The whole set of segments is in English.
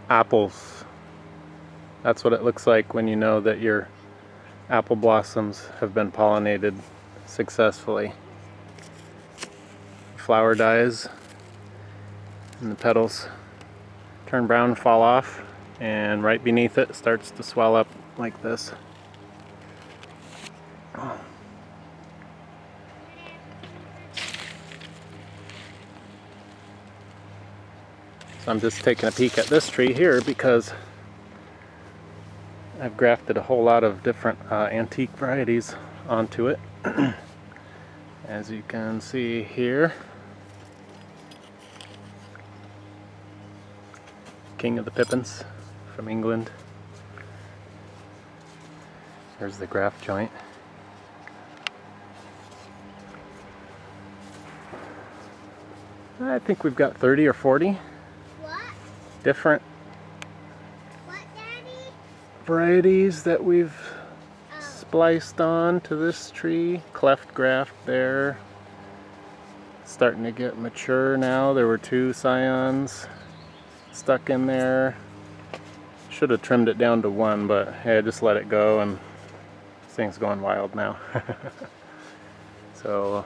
apples. That's what it looks like when you know that your apple blossoms have been pollinated successfully. Flower dies and the petals turn brown and fall off, and right beneath it starts to swell up like this. So I'm just taking a peek at this tree here because I've grafted a whole lot of different antique varieties onto it. As you can see here, King of the Pippins from England. There's the graft joint. I think we've got 30 or 40 different varieties that we've spliced on to this tree. Cleft graft there. Starting to get mature now. There were 2 scions stuck in there. Should have trimmed it down to 1, but hey, I just let it go and this thing's going wild now. So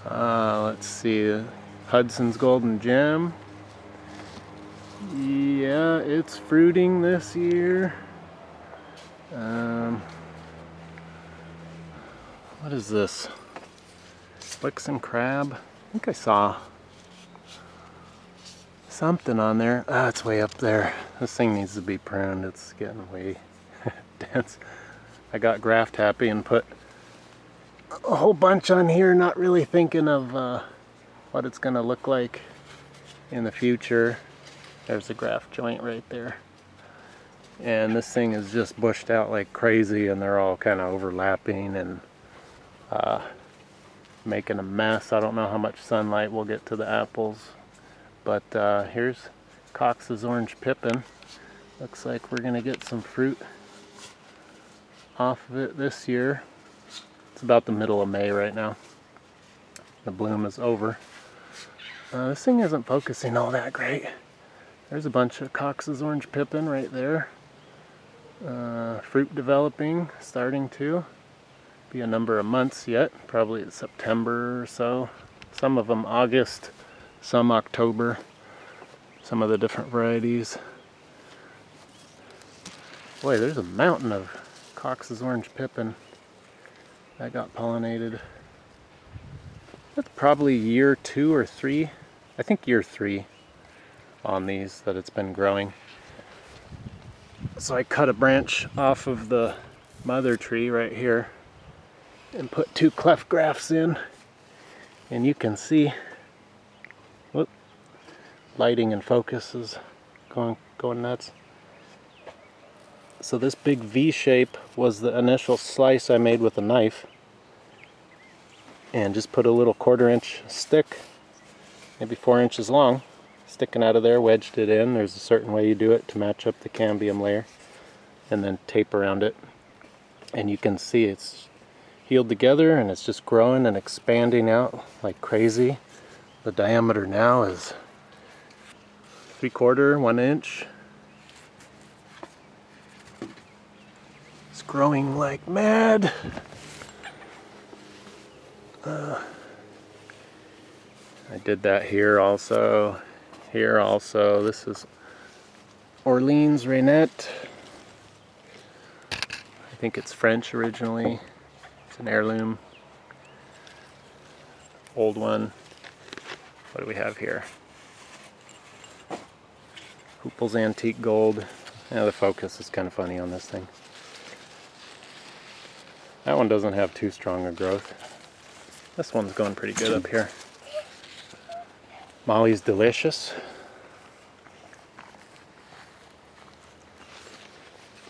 let's see, Hudson's Golden Gem. Yeah, it's fruiting this year. What is this? Wickson Crab? I think I saw something on there. Ah, it's way up there. This thing needs to be pruned. It's getting way dense. I got graft happy and put a whole bunch on here, not really thinking of what it's going to look like in the future. There's a graft joint right there. And this thing is just bushed out like crazy, and they're all kind of overlapping and making a mess. I don't know how much sunlight we'll get to the apples. But here's Cox's Orange Pippin. Looks like we're going to get some fruit off of it this year. It's about the middle of May right now. The bloom is over. This thing isn't focusing all that great. There's a bunch of Cox's Orange Pippin right there. Fruit developing, starting to. Be a number of months yet, probably September or so. Some of them August, some October. Some of the different varieties. Boy, there's a mountain of Cox's Orange Pippin that got pollinated. That's probably year 2 or 3. I think year 3 on these that it's been growing. So I cut a branch off of the mother tree right here and put 2 cleft grafts in, and you can see, whoop, lighting and focus is going nuts. So this big V shape was the initial slice I made with a knife, and just put a little 1/4 inch stick, maybe 4 inches long, sticking out of there, wedged it in. There's a certain way you do it to match up the cambium layer, and then tape around it, and you can see it's healed together and it's just growing and expanding out like crazy. The diameter now is 3/4, 1 inch. It's growing like mad. I did that here also. Here also. This is Orleans Reinette. I think it's French originally. It's an heirloom. Old one. What do we have here? Hoople's Antique Gold. Yeah, the focus is kind of funny on this thing. That one doesn't have too strong a growth. This one's going pretty good up here. Mollies Delicious.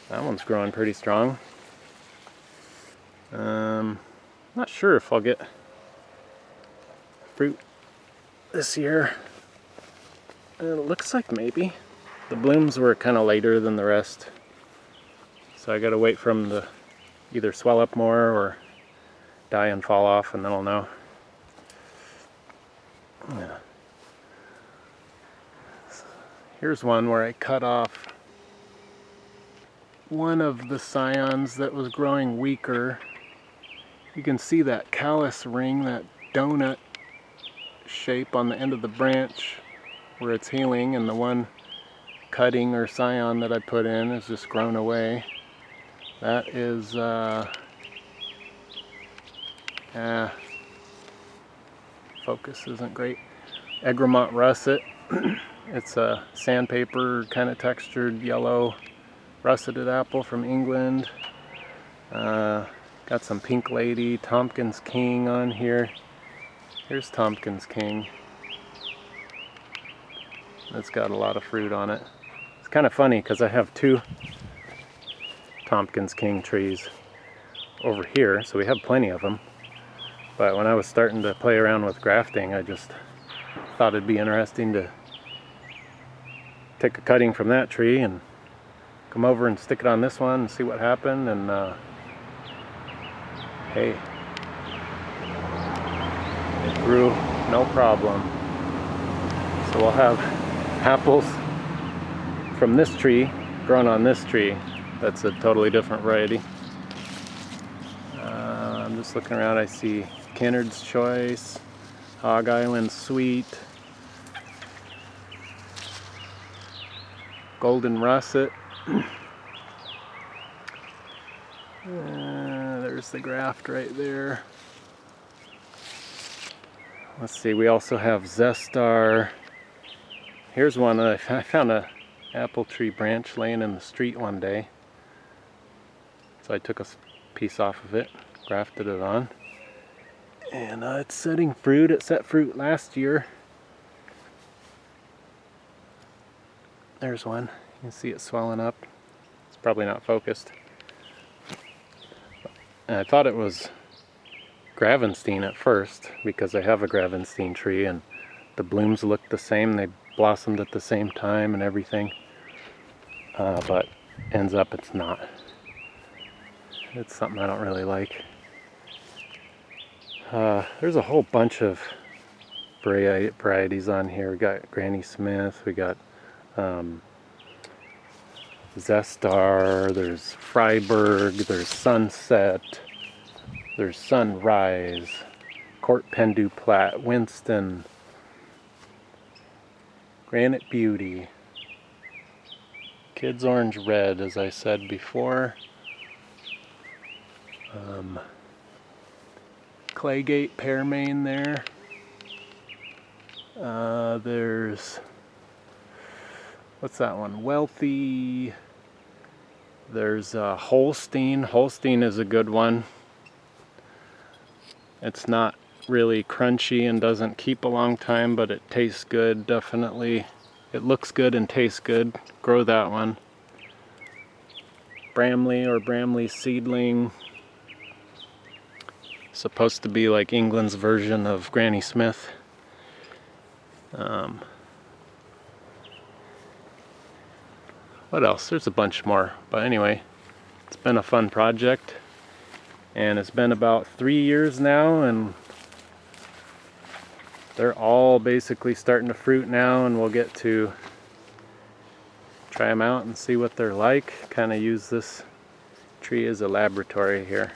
That one's growing pretty strong. Not sure if I'll get fruit this year. It looks like maybe. The blooms were kind of later than the rest, so I gotta wait for them to either swell up more or die and fall off, and then I'll know. Yeah. Here's one where I cut off one of the scions that was growing weaker. You can see that callus ring, that donut shape on the end of the branch where it's healing, and the one cutting or scion that I put in is just grown away. That is focus isn't great. Egeremont Russet. It's a sandpaper kind of textured yellow russeted apple from England. Got some Pink Lady, Tompkins King on here. Here's Tompkins King. It's got a lot of fruit on it. It's kind of funny because I have two Tompkins King trees over here, so we have plenty of them. But when I was starting to play around with grafting, I just thought it'd be interesting to take a cutting from that tree and come over and stick it on this one and see what happened. And hey, it grew no problem. So we'll have apples from this tree grown on this tree. That's a totally different variety. I'm just looking around. I see Kennard's Choice, Hog Island Sweet, Golden Russet. There's the graft right there. Let's see, we also have Zestar. Here's one. I found a apple tree branch laying in the street one day. So I took a piece off of it, grafted it on. And it's setting fruit. It set fruit last year. There's one. You can see it swelling up. It's probably not focused. And I thought it was Gravenstein at first because I have a Gravenstein tree and the blooms look the same. They blossomed at the same time and everything. But ends up it's not. It's something I don't really like. There's a whole bunch of varieties on here. We got Granny Smith, we got Zestar, there's Freiburg, there's Sunset, there's Sunrise, Court Pendu Plat, Winston, Granite Beauty, Kids Orange Red, as I said before, Claygate Pearmain there. There's, what's that one? Wealthy. There's Holstein. Holstein is a good one. It's not really crunchy and doesn't keep a long time, but it tastes good, definitely. It looks good and tastes good. Grow that one. Bramley or Bramley Seedling. Supposed to be like England's version of Granny Smith. What else? There's a bunch more. But anyway, it's been a fun project. And it's been about 3 years now, and they're all basically starting to fruit now, and we'll get to try them out and see what they're like. Kind of use this tree as a laboratory here.